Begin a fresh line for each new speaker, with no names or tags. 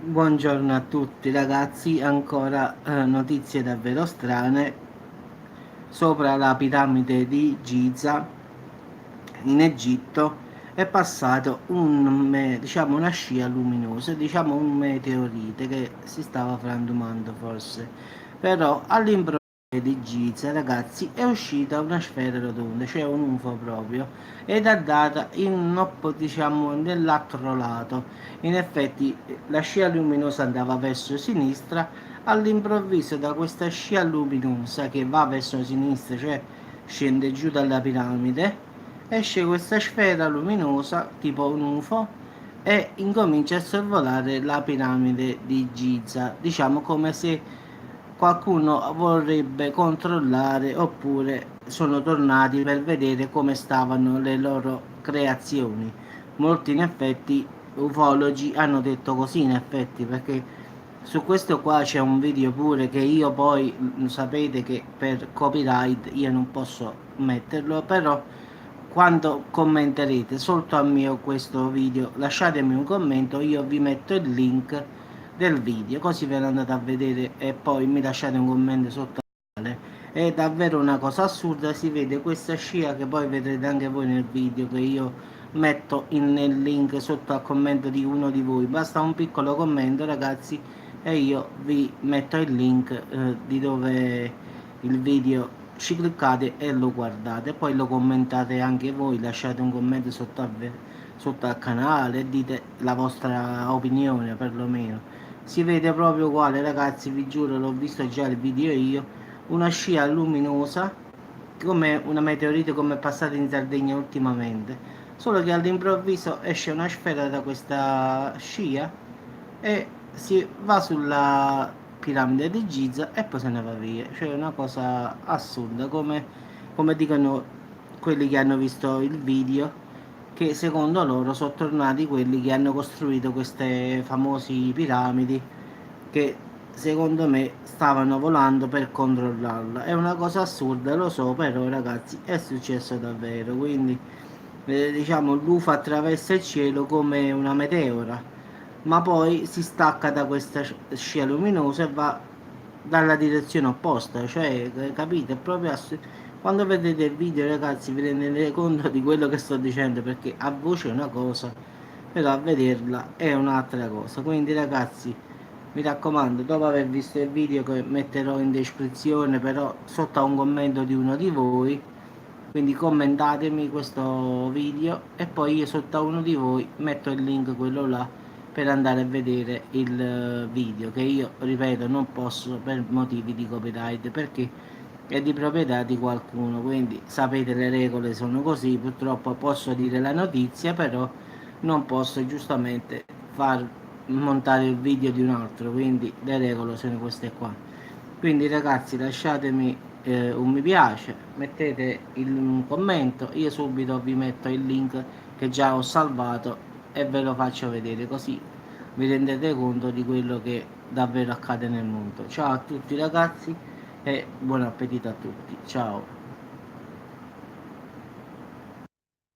Buongiorno a tutti ragazzi, ancora notizie davvero strane. Sopra la piramide di Giza in Egitto è passato diciamo una scia luminosa, diciamo un meteorite che si stava frantumando forse, però all'improvviso di Giza ragazzi è uscita una sfera rotonda, cioè un UFO proprio, ed è data diciamo nell'altro lato. In effetti la scia luminosa andava verso sinistra, all'improvviso da questa scia luminosa che va verso sinistra, cioè scende giù dalla piramide, esce questa sfera luminosa tipo un UFO e incomincia a sorvolare la piramide di Giza, diciamo come se qualcuno vorrebbe controllare oppure sono tornati per vedere come stavano le loro creazioni. Molti in effetti ufologi hanno detto così in effetti, perché su questo qua c'è un video pure che io poi sapete che per copyright io non posso metterlo, però quando commenterete sotto al mio questo video lasciatemi un commento, io vi metto il link del video così ve lo andate a vedere e poi mi lasciate un commento sotto al canale. È davvero una cosa assurda, si vede questa scia che poi vedrete anche voi nel video che io metto nel link sotto al commento di uno di voi. Basta un piccolo commento ragazzi e io vi metto il link di dove il video, ci cliccate e lo guardate, poi lo commentate anche voi, lasciate un commento sotto al canale e dite la vostra opinione perlomeno. Si vede proprio uguale ragazzi, vi giuro, l'ho visto già il video io, una scia luminosa come una meteorite come è passata in Sardegna ultimamente, solo che all'improvviso esce una sfera da questa scia e si va sulla piramide di Giza e poi se ne va via. Cioè è una cosa assurda, come dicono quelli che hanno visto il video, che secondo loro sono tornati quelli che hanno costruito queste famose piramidi, che secondo me stavano volando per controllarla. È una cosa assurda, lo so, però ragazzi è successo davvero, quindi diciamo l'UFO attraversa il cielo come una meteora, ma poi si stacca da questa scia luminosa e va dalla direzione opposta, cioè capite? È proprio quando vedete il video ragazzi vi rendete conto di quello che sto dicendo, perché a voce è una cosa, però a vederla è un'altra cosa. Quindi ragazzi mi raccomando, dopo aver visto il video che metterò in descrizione, però sotto a un commento di uno di voi, quindi commentatemi questo video e poi io sotto a uno di voi metto il link quello là per andare a vedere il video, che io ripeto non posso per motivi di copyright, perché è di proprietà di qualcuno, quindi sapete le regole sono così. Purtroppo posso dire la notizia, però non posso giustamente far montare il video di un altro, quindi le regole sono queste qua. Quindi ragazzi lasciatemi un mi piace, mettete un commento, io subito vi metto il link che già ho salvato e ve lo faccio vedere, così vi rendete conto di quello che davvero accade nel mondo. Ciao a tutti ragazzi e buon appetito a tutti, ciao.